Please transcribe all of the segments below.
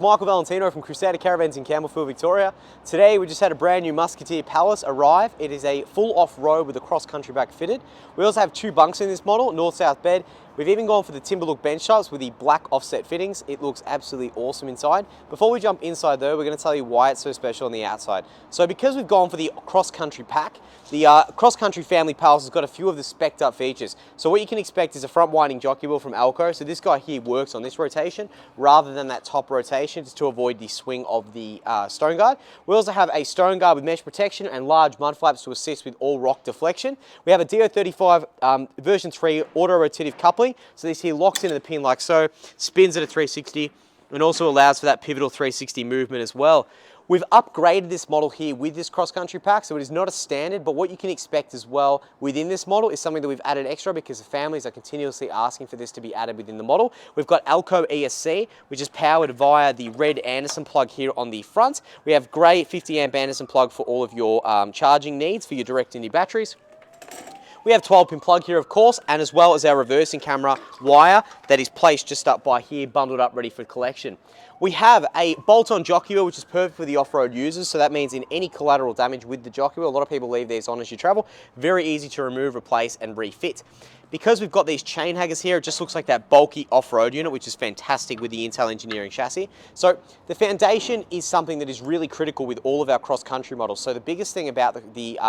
Michael Valentino from Crusader Caravans in Campbellfield, Victoria. Today we just had a brand new Musketeer Palace arrive. It is a full off-road with a cross-country back fitted. We also have two bunks in this model, north-south bed. We've even gone for the timber look bench tops with the black offset fittings. It looks absolutely awesome inside. Before we jump inside though, we're going to tell you why it's so special on the outside. So because we've gone for the cross-country pack, the cross-country family Palace has got a few of the spec'd up features. So what you can expect is a front winding jockey wheel from Alco. So this guy here works on this rotation rather than that top rotation, just to avoid the swing of the stone guard. We also have a stone guard with mesh protection and large mud flaps to assist with all rock deflection. We have a DO35 version 3 auto rotative coupling. So this here locks into the pin like so, spins at a 360, and also allows for that pivotal 360 movement as well. We've upgraded this model here with this cross-country pack, so it is not a standard, but what you can expect as well within this model is something that we've added extra because the families are continuously asking for this to be added within the model. We've got Alco ESC, which is powered via the red Anderson plug here on the front. We have grey 50 amp Anderson plug for all of your charging needs for your direct into batteries. We have 12-pin plug here, of course, and as well as our reversing camera wire that is placed just up by here, bundled up, ready for collection. We have a bolt-on jockey wheel, which is perfect for the off-road users, so that means in any collateral damage with the jockey wheel, a lot of people leave these on as you travel, very easy to remove, replace, and refit. Because we've got these chain hangers here, it just looks like that bulky off-road unit, which is fantastic with the Intel Engineering chassis. So the foundation is something that is really critical with all of our cross-country models. So the biggest thing about the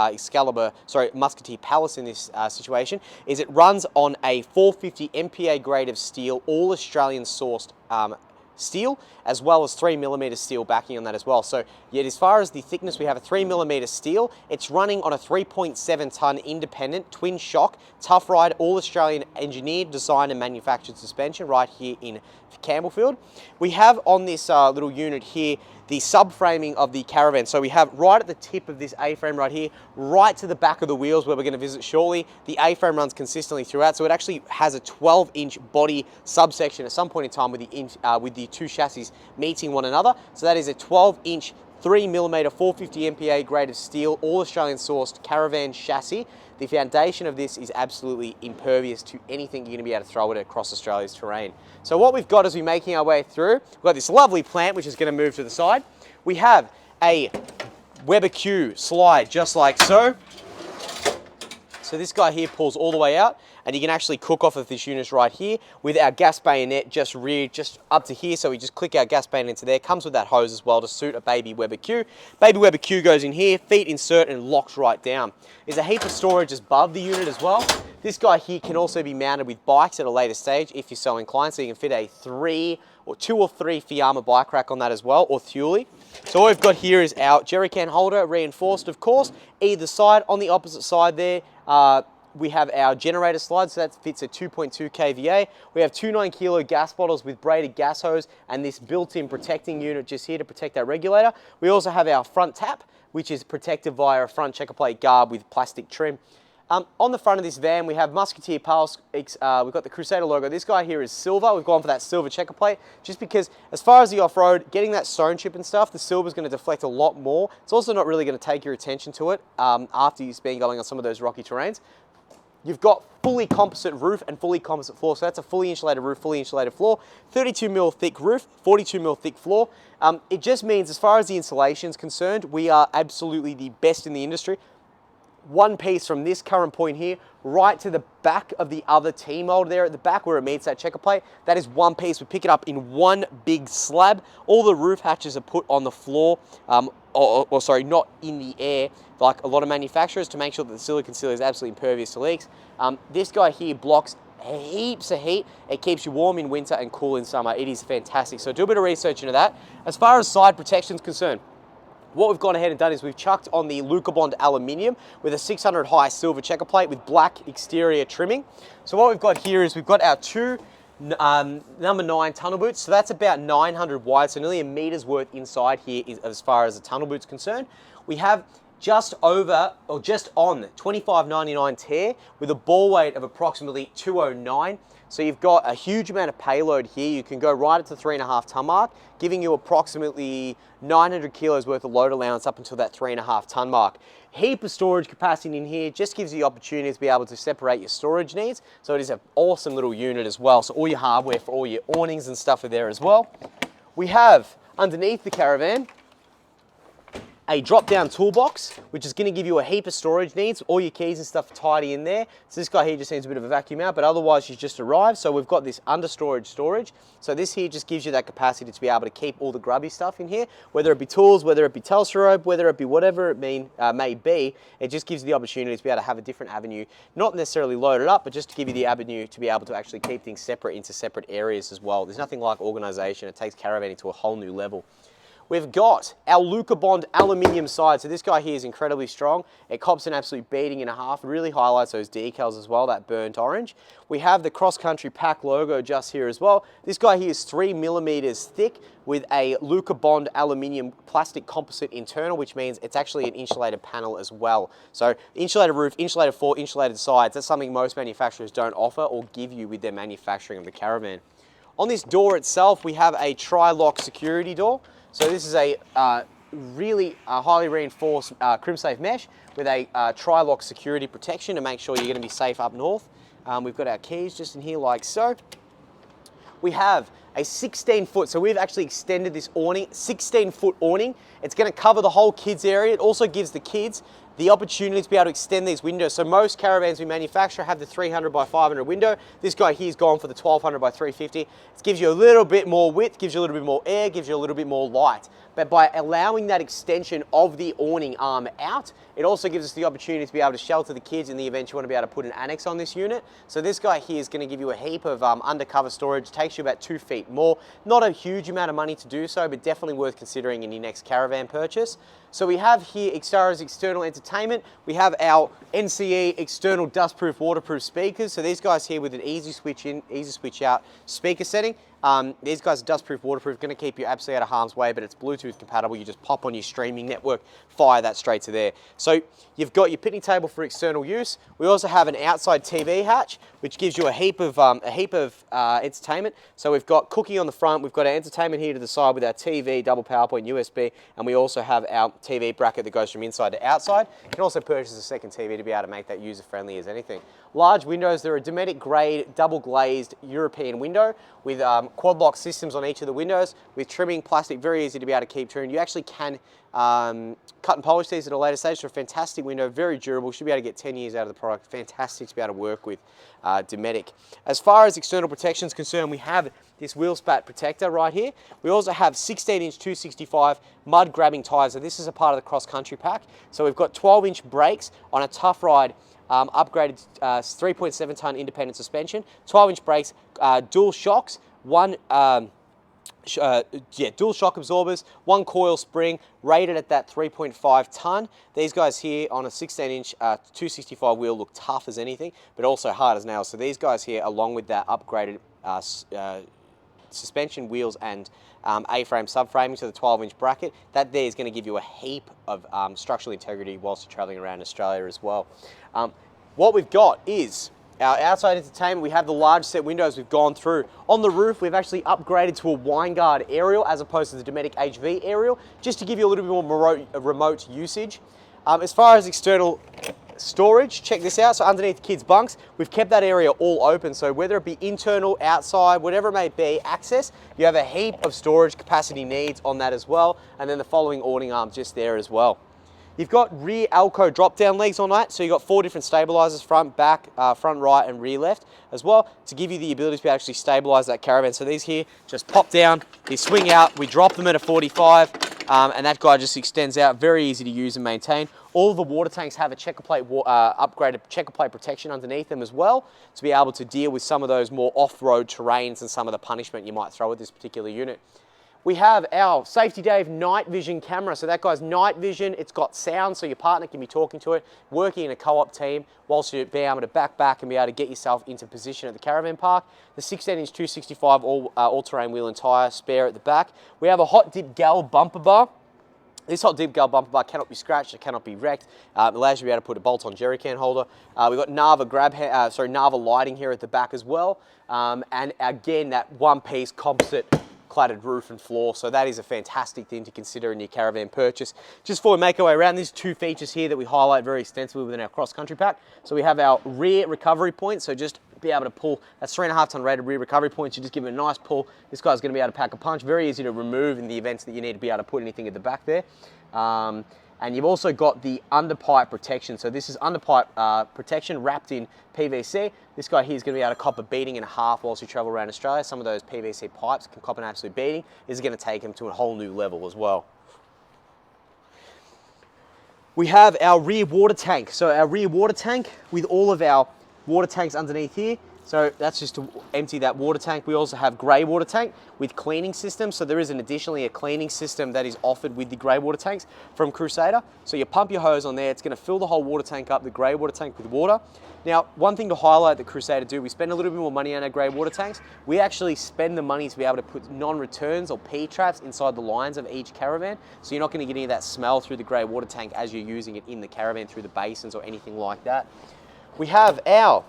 Musketeer Palace in this situation is it runs on a 450 MPa grade of steel, all Australian sourced steel, as well as 3mm steel backing on that as well. So yet as far as the thickness, we have a 3mm steel. It's running on a 3.7 ton independent twin shock tough ride, all Australian engineered, designed and manufactured suspension right here in Campbellfield. We have on this little unit here the subframing of the Caravan. So we have right at the tip of this A-frame right here, right to the back of the wheels where we're going to visit shortly. The A-frame runs consistently throughout, so it actually has a 12-inch body subsection at some point in time with the two chassis meeting one another. So that is a 12-inch 3mm 450 MPa grade of steel, all Australian sourced Caravan chassis. The foundation of this is absolutely impervious to anything you're going to be able to throw it across Australia's terrain. So what we've got as we're making our way through, we've got this lovely plant which is going to move to the side. We have a Weber Q slide just like so. So this guy here pulls all the way out, and you can actually cook off of this unit right here with our gas bayonet just reared just up to here. So we just click our gas bayonet into there. Comes with that hose as well to suit a baby Weber Q. Baby Weber Q goes in here, feet insert and locks right down. There's a heap of storage above the unit as well. This guy here can also be mounted with bikes at a later stage if you're so inclined. So you can fit a 2 or 3 Fiamma bike rack on that as well, or Thule. So what we've got here is our jerry can holder, reinforced of course, either side. On the opposite side there, we have our generator slide, so that fits a 2.2 kVA. We have 2 9-kilo gas bottles with braided gas hose and this built-in protecting unit just here to protect our regulator. We also have our front tap, which is protected via a front checker plate guard with plastic trim. On the front of this van, we have Musketeer Palace. We've got the Crusader logo. This guy here is silver. We've gone for that silver checker plate just because as far as the off-road, getting that stone chip and stuff, the silver is going to deflect a lot more. It's also not really going to take your attention to it after you've been going on some of those rocky terrains. You've got fully composite roof and fully composite floor. So that's a fully insulated roof, fully insulated floor, 32mm thick roof, 42mm thick floor. It just means as far as the insulation is concerned, we are absolutely the best in the industry. One piece from this current point here, right to the back of the other T-mold there at the back where it meets that checker plate, that is one piece. We pick it up in one big slab. All the roof hatches are put on the floor, sorry, not in the air, like a lot of manufacturers, to make sure that the silicon seal is absolutely impervious to leaks. This guy here blocks heaps of heat. It keeps you warm in winter and cool in summer. It is fantastic. So do a bit of research into that. As far as side protection is concerned, what we've gone ahead and done is we've chucked on the Lucabond aluminium with a 600 high silver checker plate with black exterior trimming. So what we've got here is we've got our two number 9 tunnel boots. So that's about 900 wide, so nearly a meter's worth inside here as far as the tunnel boot's concerned. We have just over, or just on 2599 tear with a ball weight of approximately 209. So you've got a huge amount of payload here. You can go right at the 3.5 ton mark, giving you approximately 900 kilos worth of load allowance up until that 3.5 ton mark. Heap of storage capacity in here, just gives you the opportunity to be able to separate your storage needs. So it is an awesome little unit as well. So all your hardware for all your awnings and stuff are there as well. We have underneath the caravan, a drop-down toolbox, which is going to give you a heap of storage needs, all your keys and stuff tidy in there. So this guy here just needs a bit of a vacuum out, but otherwise she's just arrived. So we've got this under storage. So this here just gives you that capacity to be able to keep all the grubby stuff in here, whether it be tools, whether it be Telstra rope, whether it be whatever it may be. It just gives you the opportunity to be able to have a different avenue, not necessarily loaded up, but just to give you the avenue to be able to actually keep things separate into separate areas as well. There's nothing like organization. It takes caravanning to a whole new level. We've got our Lucabond aluminium side. So this guy here is incredibly strong. It cops an absolute beating and a half. It really highlights those decals as well, that burnt orange. We have the Cross Country Pack logo just here as well. This guy here is 3 millimeters thick with a Lucabond aluminium plastic composite internal, which means it's actually an insulated panel as well. So insulated roof, insulated floor, insulated sides. That's something most manufacturers don't offer or give you with their manufacturing of the caravan. On this door itself, we have a tri-lock security door. So this is a really highly reinforced CrimSafe mesh with a tri-lock security protection to make sure you're going to be safe up north. We've got our keys just in here like so. We have a 16-foot, so we've actually extended this awning, 16-foot awning. It's going to cover the whole kids area. It also gives the kids the opportunity to be able to extend these windows. So most caravans we manufacture have the 300 by 500 window. This guy here's gone for the 1200 by 350. It gives you a little bit more width, gives you a little bit more air, gives you a little bit more light. But by allowing that extension of the awning arm out, it also gives us the opportunity to be able to shelter the kids in the event you want to be able to put an annex on this unit. So this guy here is going to give you a heap of undercover storage. It takes you about 2 feet more. Not a huge amount of money to do so, but definitely worth considering in your next caravan purchase. So we have here Xtara's external entertainment. We have our NCE external dustproof, waterproof speakers. So these guys here with an easy switch in, easy switch out speaker setting. These guys are dustproof, waterproof, going to keep you absolutely out of harm's way, but it's Bluetooth compatible. You just pop on your streaming network, fire that straight to there. So you've got your picnic table for external use. We also have an outside TV hatch, which gives you a heap of entertainment. So we've got cooking on the front. We've got our entertainment here to the side with our TV, double PowerPoint, USB, and we also have our TV bracket that goes from inside to outside. You can also purchase a second TV to be able to make that user-friendly as anything. Large windows. They're a Dometic grade, double glazed European window with quad lock systems on each of the windows with trimming plastic, very easy to be able to keep tuned. You actually can cut and polish these at a later stage. So a fantastic window, very durable. Should be able to get 10 years out of the product. Fantastic to be able to work with Dometic. As far as external protection is concerned, we have this wheel spat protector right here. We also have 16-inch 265 mud grabbing tyres. So this is a part of the cross country pack. So we've got 12-inch brakes on a Tough Ride upgraded 3.7 ton independent suspension, 12-inch brakes, dual shocks, dual shock absorbers, one coil spring, rated at that 3.5 ton. These guys here on a 16-inch 265 wheel look tough as anything, but also hard as nails. So these guys here, along with that upgraded suspension wheels and A-frame subframing to the 12-inch bracket, that there is going to give you a heap of structural integrity whilst you're traveling around Australia as well. What we've got is our outside entertainment. We have the large set windows we've gone through. On the roof, we've actually upgraded to a Winegard aerial as opposed to the Dometic HV aerial, just to give you a little bit more remote usage. As far as external storage, check this out. So underneath kids' bunks, we've kept that area all open. So whether it be internal, outside, whatever it may be, access, you have a heap of storage capacity needs on that as well. And then the following awning arms just there as well. You've got rear Alco drop-down legs on that, so you've got 4 different stabilizers, front, back, front right, and rear left as well, to give you the ability to actually stabilize that caravan. So these here just pop down, they swing out, we drop them at a 45, and that guy just extends out, very easy to use and maintain. All of the water tanks have a checker plate, upgraded checker plate protection underneath them as well, to be able to deal with some of those more off-road terrains and some of the punishment you might throw at this particular unit. We have our Safety Dave night vision camera. So that guy's night vision, it's got sound so your partner can be talking to it, working in a co-op team whilst you're being able to back and be able to get yourself into position at the caravan park. The 16-inch 265 all-terrain wheel and tyre spare at the back. We have a hot dip gal bumper bar. This hot dip gal bumper bar cannot be scratched, it cannot be wrecked. It allows you to be able to put a bolt-on jerry can holder. We've got Narva lighting here at the back as well. And again, that one-piece composite cladded roof and floor, so that is a fantastic thing to consider in your caravan purchase. Just before we make our way around, there's 2 features here that we highlight very extensively within our cross-country pack. So we have our rear recovery point, so just be able to pull. That's 3.5 ton rated rear recovery points. You just give it a nice pull. This guy's going to be able to pack a punch. Very easy to remove in the events that you need to be able to put anything at the back there. And you've also got the underpipe protection. So this is underpipe protection wrapped in PVC. This guy here is going to be able to cop a beating and a half whilst you travel around Australia. Some of those PVC pipes can cop an absolute beating. This is going to take him to a whole new level as well. We have our rear water tank. So our rear water tank with all of our water tanks underneath here. So that's just to empty that water tank. We also have grey water tank with cleaning system. So there is additionally a cleaning system that is offered with the grey water tanks from Crusader. So you pump your hose on there, it's gonna fill the whole water tank up, the grey water tank with water. Now, one thing to highlight that Crusader do, we spend a little bit more money on our grey water tanks. We actually spend the money to be able to put non-returns or P-traps inside the lines of each caravan. So you're not gonna get any of that smell through the grey water tank as you're using it in the caravan through the basins or anything like that. We have our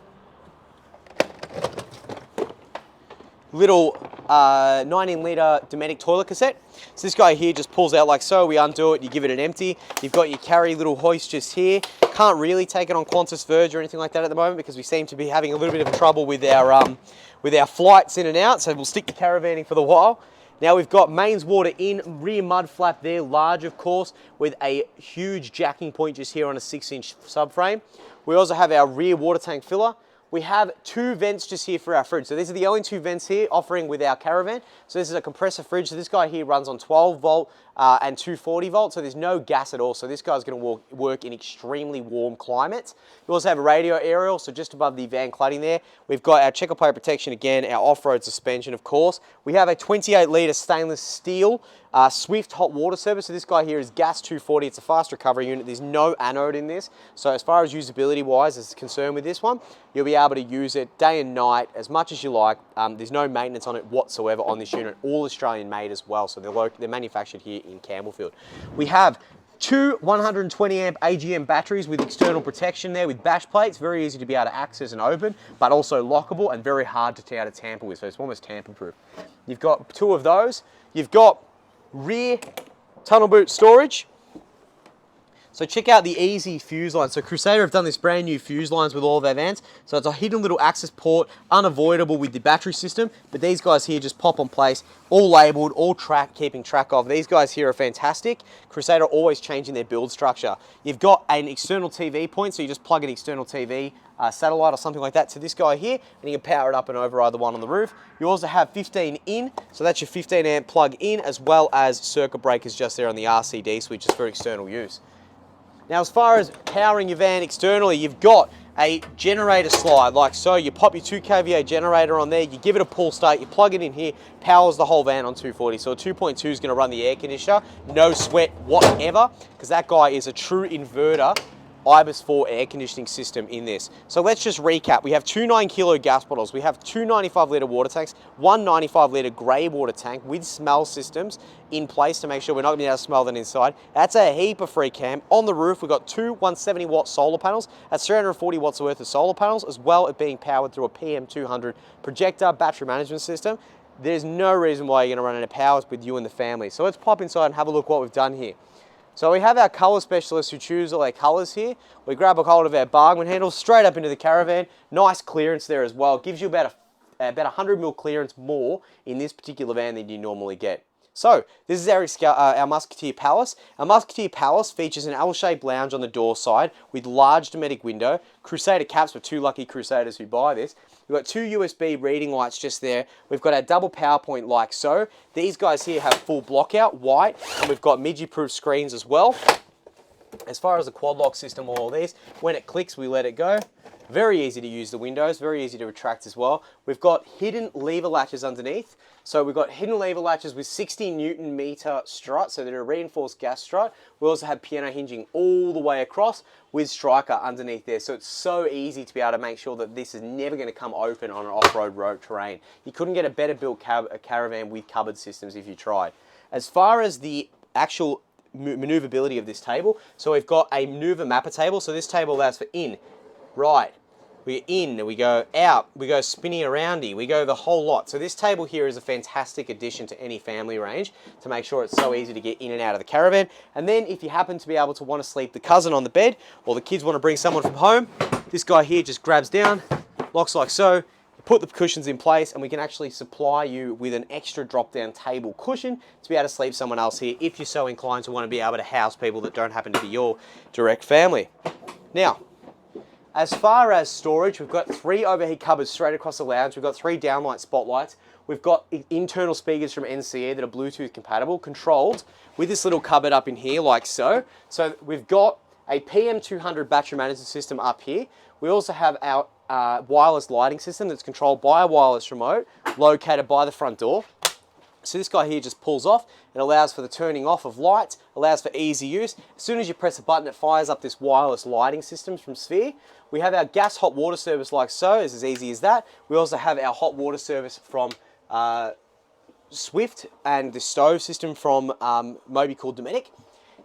little 19 litre Dometic toilet cassette. So this guy here just pulls out like so, we undo it, you give it an empty. You've got your carry little hoist just here. Can't really take it on Qantas Verge or anything like that at the moment because we seem to be having a little bit of trouble with our flights in and out, so we'll stick to caravanning for the while. Now we've got mains water in, rear mud flap there, large of course, with a huge jacking point just here on a 6-inch subframe. We also have our rear water tank filler. We have 2 vents just here for our fridge. So these are the only 2 vents here offering with our caravan. So this is a compressor fridge. So this guy here runs on 12 volt and 240 volt. So there's no gas at all. So this guy's gonna work in extremely warm climates. We also have a radio aerial. So just above the van cladding there, we've got our checker plate protection again, our off-road suspension, of course. We have a 28 litre stainless steel Swift hot water service. So this guy here is gas 240. It's a fast recovery unit. There's no anode in this. So as far as usability wise is concerned with this one, you'll be able to use it day and night as much as you like. There's no maintenance on it whatsoever on this unit. All Australian made as well. So they're manufactured here in Campbellfield. We have 2 120 amp AGM batteries with external protection there with bash plates. Very easy to be able to access and open, but also lockable and very hard to be able to tamper with. So it's almost tamper proof. You've got 2 of those. You've got rear tunnel boot storage. So check out the easy fuse line. So Crusader have done this brand new fuse lines with all of their vans. So it's a hidden little access port, unavoidable with the battery system, but these guys here just pop on place, all labeled, all keeping track of. These guys here are fantastic. Crusader are always changing their build structure. You've got an external TV point, so you just plug an external TV, satellite or something like that to this guy here, and you can power it up and override the one on the roof. You also have 15 in, so that's your 15 amp plug in, as well as circuit breakers just there on the RCD switches for external use. Now, as far as powering your van externally, you've got a generator slide like so. You pop your 2 kVA generator on there, you give it a pull start, you plug it in here, powers the whole van on 240. So a 2.2 is going to run the air conditioner, no sweat whatever, because that guy is a true inverter IBIS 4 air conditioning system in this. So let's just recap. We have 2 9-kilo gas bottles. We have 2 95-litre water tanks, 1 95-litre grey water tank with smell systems in place to make sure we're not going to be able to smell that inside. That's a heap of free cam. On the roof, we've got 2 170-watt solar panels. That's 340 watts worth of solar panels, as well as being powered through a PM200 projector battery management system. There's no reason why you're going to run out of power with you and the family. So let's pop inside and have a look what we've done here. So we have our colour specialists who choose all their colours here. We grab a hold of our bargain handle straight up into the caravan. Nice clearance there as well. Gives you about 100mm clearance more in this particular van than you normally get. So this is our Musketeer Palace. Our Musketeer Palace features an L-shaped lounge on the door side with large Dometic window. Crusader caps for 2 lucky Crusaders who buy this. We've got 2 USB reading lights just there. We've got our double power point like so. These guys here have full blockout, white, and we've got midgie-proof screens as well. As far as the quad lock system or all these, when it clicks, we let it go. Very easy to use the windows, very easy to retract as well. We've got hidden lever latches underneath. So we've got hidden lever latches with 60 Newton meter strut, so they're a reinforced gas strut. We also have piano hinging all the way across with striker underneath there. So it's so easy to be able to make sure that this is never going to come open on an off-road road terrain. You couldn't get a better built caravan with cupboard systems if you tried. As far as the actual maneuverability of this table, so we've got a maneuver mapper table. So this table allows for in, right, we're in, we go out, we go spinning aroundy, we go the whole lot. So this table here is a fantastic addition to any family range to make sure it's so easy to get in and out of the caravan. And then if you happen to be able to want to sleep the cousin on the bed, or the kids want to bring someone from home, this guy here just grabs down Locks like so. You put the cushions in place and we can actually supply you with an extra drop-down table cushion to be able to sleep someone else here if you're so inclined to want to be able to house people that don't happen to be your direct family. Now, as far as storage, we've got 3 overhead cupboards straight across the lounge. We've got 3 downlight spotlights. We've got internal speakers from NCE that are Bluetooth compatible, controlled with this little cupboard up in here like so. So we've got a PM200 battery management system up here. We also have our wireless lighting system that's controlled by a wireless remote located by the front door. So this guy here just pulls off. It allows for the turning off of lights, allows for easy use. As soon as you press a button, it fires up this wireless lighting system from Sphere. We have our gas hot water service like so, it's as easy as that. We also have our hot water service from Swift and the stove system from Moby called Dometic.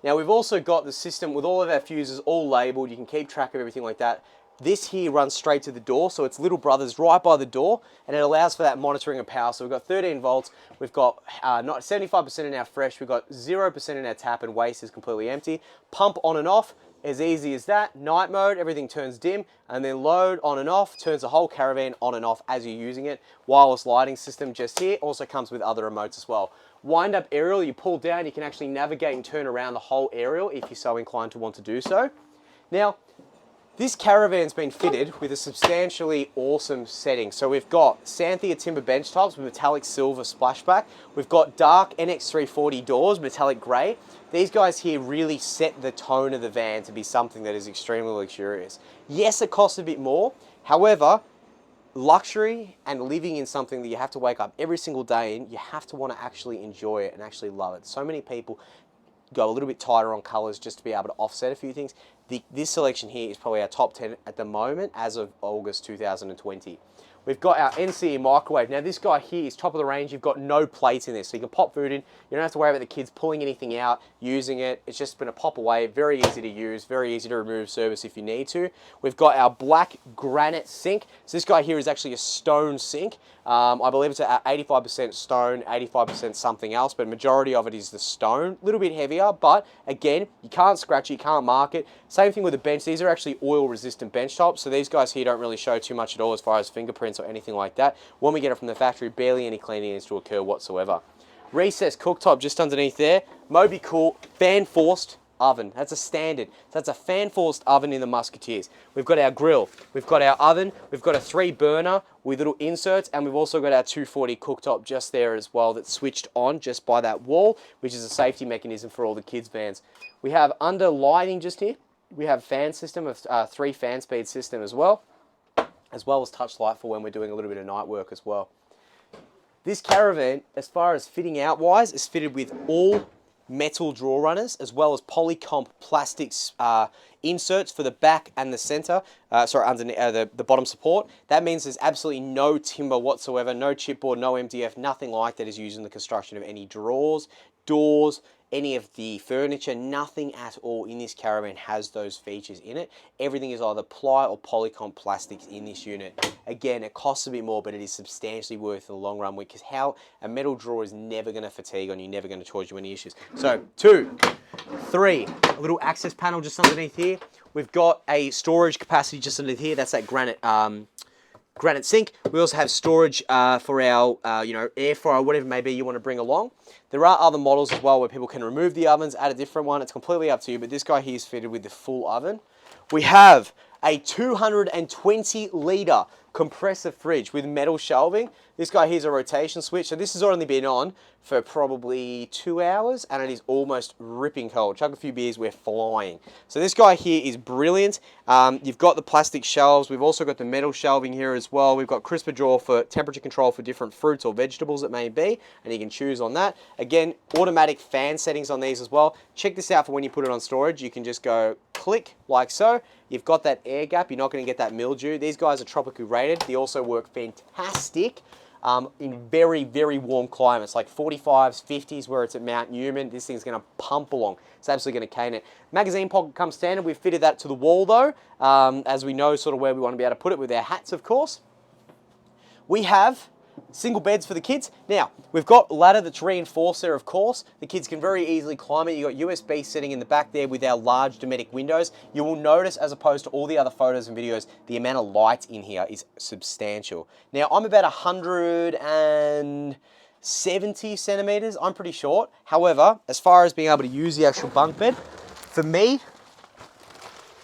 Now we've also got the system with all of our fuses all labeled. You can keep track of everything like that. This here runs straight to the door, so it's little brother's right by the door, and it allows for that monitoring of power. So we've got 13 volts, we've got not 75% in our fresh, we've got 0% in our tap, and waste is completely empty. Pump on and off, as easy as that. Night mode, everything turns dim, and then load on and off, turns the whole caravan on and off as you're using it. Wireless lighting system just here, also comes with other remotes as well. Wind up aerial, you pull down, you can actually navigate and turn around the whole aerial if you're so inclined to want to do so. Now, this caravan's been fitted with a substantially awesome setting. So we've got Santhia timber bench tops with metallic silver splashback. We've got dark NX340 doors, metallic grey. These guys here really set the tone of the van to be something that is extremely luxurious. Yes, it costs a bit more. However, luxury and living in something that you have to wake up every single day in, you have to want to actually enjoy it and actually love it. So many people go a little bit tighter on colours just to be able to offset a few things. This selection here is probably our top 10 at the moment as of August 2020. We've got our NCE microwave. Now this guy here is top of the range. You've got no plates in this, so you can pop food in. You don't have to worry about the kids pulling anything out, using it. It's just going to pop away. Very easy to use, very easy to remove service if you need to. We've got our black granite sink. So this guy here is actually a stone sink. I believe it's at 85% stone, 85% something else, but majority of it is the stone. A little bit heavier, but again, you can't scratch it, you can't mark it. Same thing with the bench. These are actually oil resistant bench tops, so these guys here don't really show too much at all as far as fingerprints or anything like that. When we get it from the factory, barely any cleaning needs to occur whatsoever. Recessed cooktop just underneath there. Moby Cool fan forced oven. That's a standard. That's a fan forced oven in the Musketeers. We've got our grill, we've got our oven, we've got a 3 burner with little inserts, and we've also got our 240 cooktop just there as well that's switched on just by that wall, which is a safety mechanism for all the kids' vans. We have under lighting just here, we have fan system of 3 fan speed system as well as touch light for when we're doing a little bit of night work as well. This caravan, as far as fitting out wise, is fitted with all metal draw runners as well as polycomp plastics inserts for the back and the center, underneath the bottom support. That means there's absolutely no timber whatsoever, no chipboard, no MDF, nothing like that is used in the construction of any drawers, doors, any of the furniture. Nothing at all in this caravan has those features in it. Everything is either ply or polycomp plastics in this unit. Again, it costs a bit more, but it is substantially worth in the long run, because how a metal drawer is never going to fatigue on you, never going to cause you any issues. So 2, 3, a little access panel just underneath here. We've got a storage capacity just underneath here. That's that granite sink. We also have storage for our air fryer, whatever it may be you want to bring along. There are other models as well where people can remove the ovens, add a different one. It's completely up to you, but this guy here is fitted with the full oven. We have a 220 litre compressor fridge with metal shelving. This guy here is a rotation switch, so this has only been on for probably 2 hours and it is almost ripping cold. Chug a few beers, we're flying. So this guy here is brilliant. You've got the plastic shelves. We've also got the metal shelving here as well. We've got crisper drawer for temperature control for different fruits or vegetables it may be, and you can choose on that. Again, automatic fan settings on these as well. Check this out for when you put it on storage. You can just go click like so. You've got that air gap. You're not going to get that mildew. These guys are tropically rated. They also work fantastic in very, very warm climates, like 45s, 50s, where it's at Mount Newman. This thing's going to pump along. It's absolutely going to cane it. Magazine pocket comes standard. We've fitted that to the wall though, as we know sort of where we want to be able to put it with our hats, of course. We have single beds for the kids. Now, we've got a ladder that's reinforced there, of course. The kids can very easily climb it. You've got USB sitting in the back there with our large Dometic windows. You will notice, as opposed to all the other photos and videos, the amount of light in here is substantial. Now, I'm about 170 centimeters. I'm pretty short. However, as far as being able to use the actual bunk bed, for me,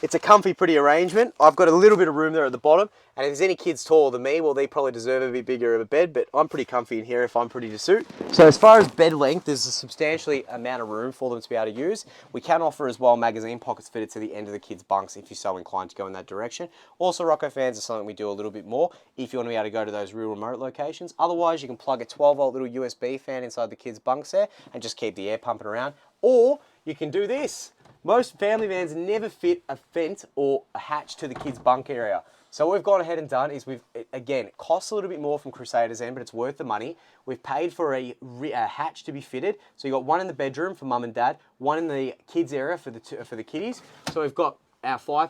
it's a comfy, pretty arrangement. I've got a little bit of room there at the bottom, and if there's any kids taller than me, well, they probably deserve a bit bigger of a bed, but I'm pretty comfy in here if I'm pretty to suit. So as far as bed length, there's a substantially amount of room for them to be able to use. We can offer as well magazine pockets fitted to the end of the kids' bunks if you're so inclined to go in that direction. Also, Rocco fans are something we do a little bit more if you want to be able to go to those real remote locations. Otherwise, you can plug a 12-volt little USB fan inside the kids' bunks there and just keep the air pumping around. Or you can do this. Most family vans never fit a vent or a hatch to the kids' bunk area. So what we've gone ahead and done is again, it costs a little bit more from Crusaders end, but it's worth the money. We've paid for a hatch to be fitted. So you've got one in the bedroom for mum and dad, one in the kids' area for the kiddies. So we've got our fly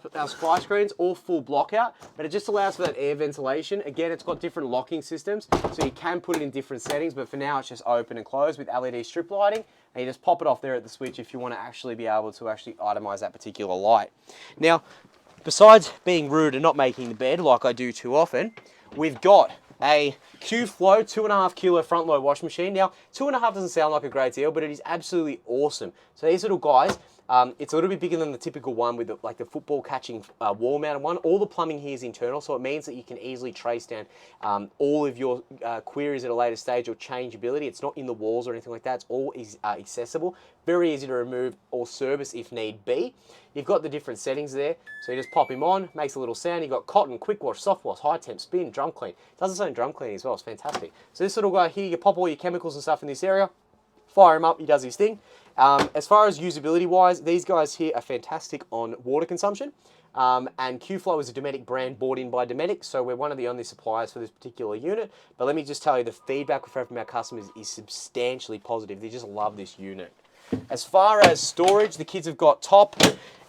screens, all full block out, but it just allows for that air ventilation. Again, it's got different locking systems, so you can put it in different settings, but for now it's just open and closed with LED strip lighting, and you just pop it off there at the switch if you want to actually be able to actually itemize that particular light. Now, besides being rude and not making the bed like I do too often, we've got a Q-Flow 2.5 kilo front load wash machine. Now, 2.5 doesn't sound like a great deal, but it is absolutely awesome. So these little guys, it's a little bit bigger than the typical one with the football catching wall mounted one. All the plumbing here is internal, so it means that you can easily trace down all of your queries at a later stage or changeability. It's not in the walls or anything like that. It's all accessible. Very easy to remove or service if need be. You've got the different settings there, so you just pop him on, makes a little sound. You've got cotton, quick wash, soft wash, high temp, spin, drum clean. It does its own drum cleaning as well. It's fantastic. So this little guy here, you pop all your chemicals and stuff in this area, fire him up, he does his thing. As far as usability wise, these guys here are fantastic on water consumption. And Q-Flow is a Dometic brand bought in by Dometic, so we're one of the only suppliers for this particular unit. But let me just tell you, the feedback we've had from our customers is substantially positive. They just love this unit. As far as storage, the kids have got top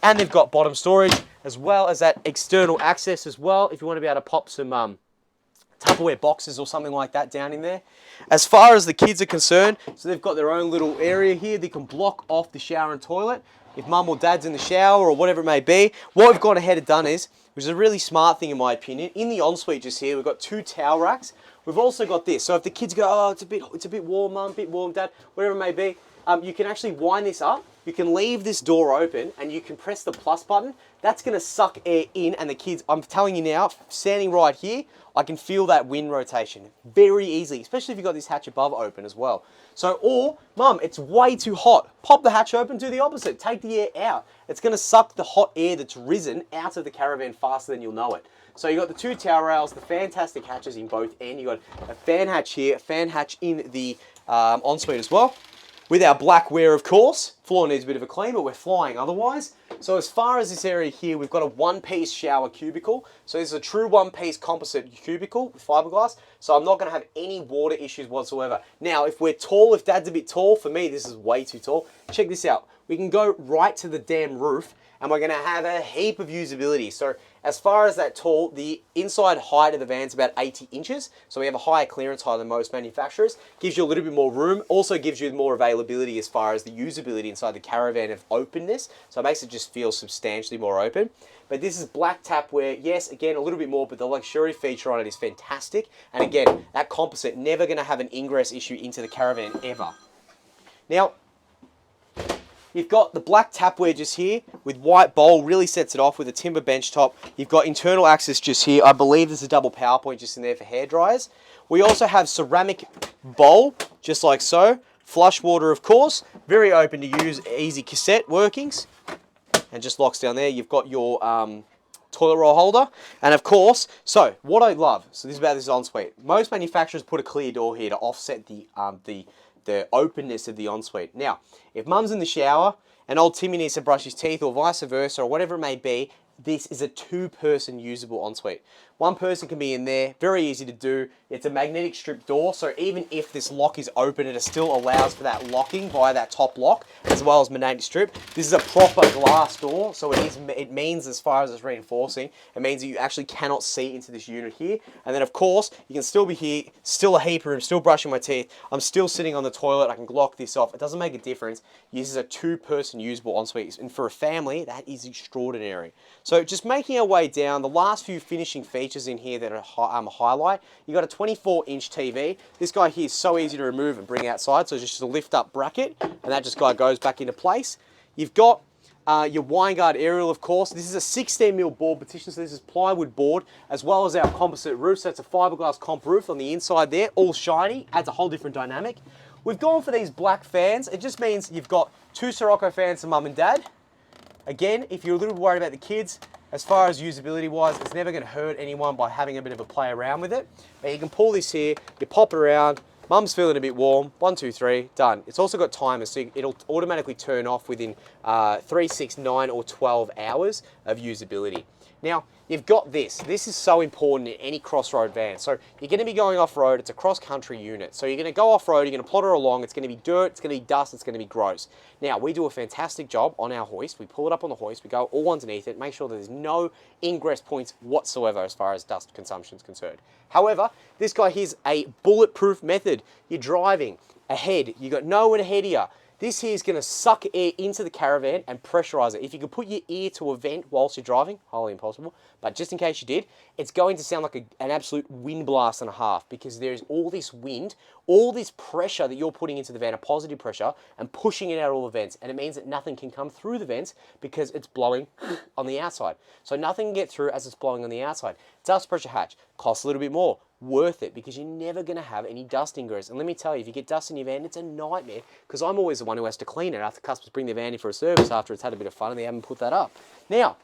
and they've got bottom storage, as well as that external access as well, if you want to be able to pop some Tupperware boxes or something like that down in there. As far as the kids are concerned, so they've got their own little area here. They can block off the shower and toilet. If mum or dad's in the shower or whatever it may be, what we've gone ahead and done is, which is a really smart thing in my opinion, in the ensuite just here, we've got 2 towel racks. We've also got this. So if the kids go, oh, it's a bit warm, mum, a bit warm, dad, whatever it may be, you can actually wind this up. You can leave this door open and you can press the plus button. That's going to suck air in, and the kids, I'm telling you now, standing right here, I can feel that wind rotation very easily, especially if you've got this hatch above open as well. So, or, mum, it's way too hot. Pop the hatch open, do the opposite. Take the air out. It's going to suck the hot air that's risen out of the caravan faster than you'll know it. So you've got the 2 towel rails, the fantastic hatches in both ends. You've got a fan hatch here, a fan hatch in the ensuite as well. With our blackware, of course. Floor needs a bit of a clean, but we're flying otherwise. So as far as this area here, we've got a 1-piece shower cubicle. So this is a true 1-piece composite cubicle with fiberglass. So I'm not going to have any water issues whatsoever. Now, if we're tall, if dad's a bit tall, for me, this is way too tall. Check this out. We can go right to the damn roof, and we're going to have a heap of usability. So as far as that tall, the inside height of the van is about 80 inches. So we have a higher clearance height than most manufacturers. Gives you a little bit more room. Also gives you more availability as far as the usability inside the caravan of openness. So it makes it just feel substantially more open. But this is black tapware. Yes, again, a little bit more, but the luxury feature on it is fantastic. And again, that composite, never going to have an ingress issue into the caravan ever. Now, you've got the black tapware just here with white bowl, really sets it off with a timber bench top. You've got internal access just here. I believe there's a double power point just in there for hair dryers. We also have ceramic bowl, just like so. Flush water, of course. Very open to use, easy cassette workings. And just locks down there. You've got your toilet roll holder. And of course, so what I love, so this is about this ensuite. Most manufacturers put a clear door here to offset the openness of the ensuite. Now, if mum's in the shower and old Timmy needs to brush his teeth or vice versa or whatever it may be, this is a 2-person usable ensuite. One person can be in there, very easy to do. It's a magnetic strip door, so even if this lock is open, it still allows for that locking via that top lock, as well as magnetic strip. This is a proper glass door, so it means, as far as it's reinforcing, it means that you actually cannot see into this unit here. And then of course, you can still be here, still a heap room, still brushing my teeth. I'm still sitting on the toilet, I can lock this off. It doesn't make a difference. This is a 2-person usable ensuite, and for a family, that is extraordinary. So just making our way down, the last few finishing features in here that are highlight. You got a 24-inch TV. This guy here is so easy to remove and bring outside, so it's just a lift-up bracket, and that just goes back into place. You've got your Winegard aerial, of course. This is a 16mm board partition, so this is plywood board, as well as our composite roof. So it's a fiberglass comp roof on the inside there, all shiny, adds a whole different dynamic. We've gone for these black fans. It just means you've got 2 Sirocco fans for mum and dad. Again, if you're a little worried about the kids, as far as usability wise, it's never going to hurt anyone by having a bit of a play around with it. But you can pull this here, you pop it around, mum's feeling a bit warm, 1, 2, 3, done. It's also got timers, so it'll automatically turn off within 3, 6, 9 or 12 hours of usability. Now, you've got this. This is so important in any cross-road van. So you're going to be going off-road. It's a cross-country unit. So you're going to go off-road, you're going to plotter along. It's going to be dirt, it's going to be dust, it's going to be gross. Now, we do a fantastic job on our hoist. We pull it up on the hoist. We go all underneath it, make sure that there's no ingress points whatsoever as far as dust consumption is concerned. However, this guy here's a bulletproof method. You're driving ahead. You got no one ahead of you. This here is going to suck air into the caravan and pressurize it. If you could put your ear to a vent whilst you're driving, highly impossible, but just in case you did, it's going to sound like an absolute wind blast and a half, because there's all this wind, all this pressure that you're putting into the van, a positive pressure, and pushing it out all the vents. And it means that nothing can come through the vents because it's blowing on the outside. So nothing can get through as it's blowing on the outside. Dust pressure hatch costs a little bit more. Worth it, because you're never going to have any dust ingress. And let me tell you, if you get dust in your van, it's a nightmare, because I'm always the one who has to clean it after customers bring their van in for a service after it's had a bit of fun and they haven't put that up. Now,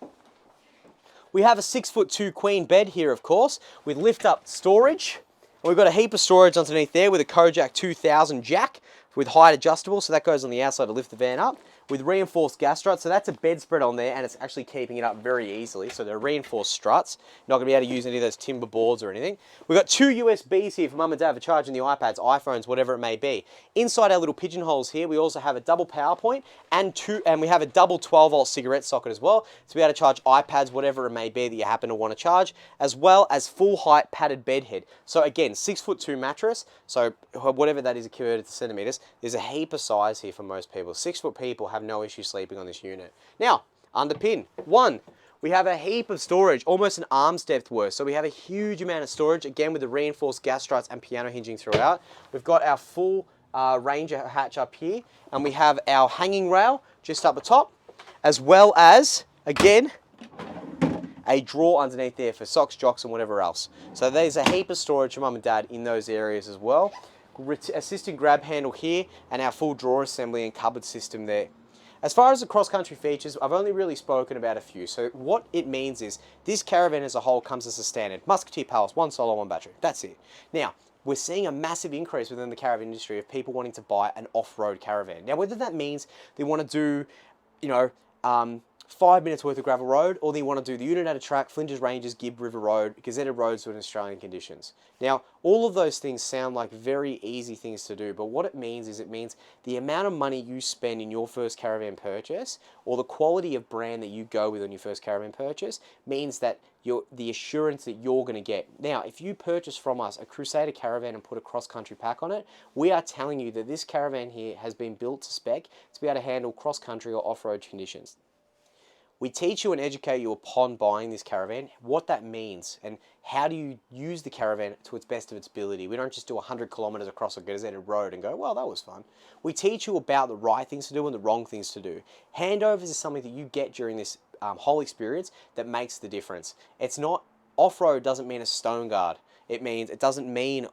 we have a 6'2" queen bed here, of course, with lift-up storage. And we've got a heap of storage underneath there with a Kojak 2000 jack with height adjustable, so that goes on the outside to lift the van up, with reinforced gas struts. So that's a bedspread on there, and it's actually keeping it up very easily. So they're reinforced struts. Not going to be able to use any of those timber boards or anything. We've got 2 USBs here for mum and dad for charging the iPads, iPhones, whatever it may be. Inside our little pigeonholes here, we also have a double power point and we have a double 12-volt cigarette socket as well, to be able to charge iPads, whatever it may be that you happen to want to charge, as well as full height padded bed head. So again, 6'2" mattress. So whatever that is converted to centimeters, there's a heap of size here for most people. 6-foot people have no issue sleeping on this unit. Now, underpin. 1, we have a heap of storage, almost an arm's depth worth. So we have a huge amount of storage, again with the reinforced gas struts and piano hinging throughout. We've got our full Ranger hatch up here, and we have our hanging rail just up the top, as well as, again, a drawer underneath there for socks, jocks, and whatever else. So there's a heap of storage for mum and dad in those areas as well. Assistant grab handle here, and our full drawer assembly and cupboard system there. As far as the cross-country features, I've only really spoken about a few. So what it means is this caravan as a whole comes as a standard. Musketeer Palace, 1 solar, 1 battery. That's it. Now, we're seeing a massive increase within the caravan industry of people wanting to buy an off-road caravan. Now, whether that means they want to do, 5 minutes worth of gravel road, or they want to do the Unadatta Track, Flinders Ranges, Gibb River Road, gazetted roads with Australian conditions. Now, all of those things sound like very easy things to do, but what it means is the amount of money you spend in your first caravan purchase, or the quality of brand that you go with on your first caravan purchase, means that the assurance that you're going to get. Now, if you purchase from us a Crusader caravan and put a cross-country pack on it, we are telling you that this caravan here has been built to spec to be able to handle cross-country or off-road conditions. We teach you and educate you upon buying this caravan, what that means, and how do you use the caravan to its best of its ability. We don't just do 100 kilometers across a gazetted road and go, well, that was fun. We teach you about the right things to do and the wrong things to do. Handovers is something that you get during this whole experience that makes the difference. It's not, off-road doesn't mean a stone guard. It doesn't mean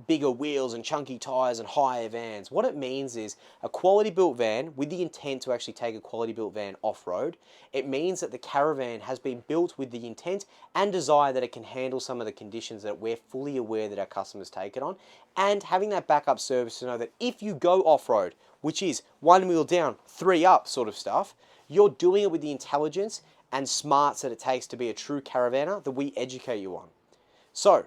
bigger wheels and chunky tires and higher vans. What it means is a quality built van with the intent to actually take a quality built van off-road. It means that the caravan has been built with the intent and desire that it can handle some of the conditions that we're fully aware that our customers take it on, and having that backup service to know that if you go off-road, which is 1 wheel down, 3 up sort of stuff, you're doing it with the intelligence and smarts that it takes to be a true caravaner that we educate you on. So,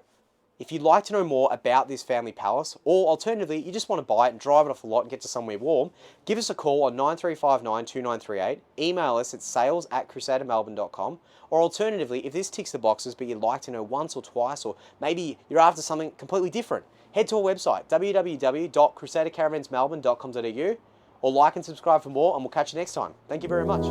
if you'd like to know more about this family Pallas, or alternatively, you just want to buy it and drive it off the lot and get to somewhere warm, give us a call on 9359 2938, email us at sales@crusadermelbourne.com, or alternatively, if this ticks the boxes but you'd like to know once or twice, or maybe you're after something completely different, head to our website, www.crusadercaravansmelbourne.com.au, or like and subscribe for more, and we'll catch you next time. Thank you very much.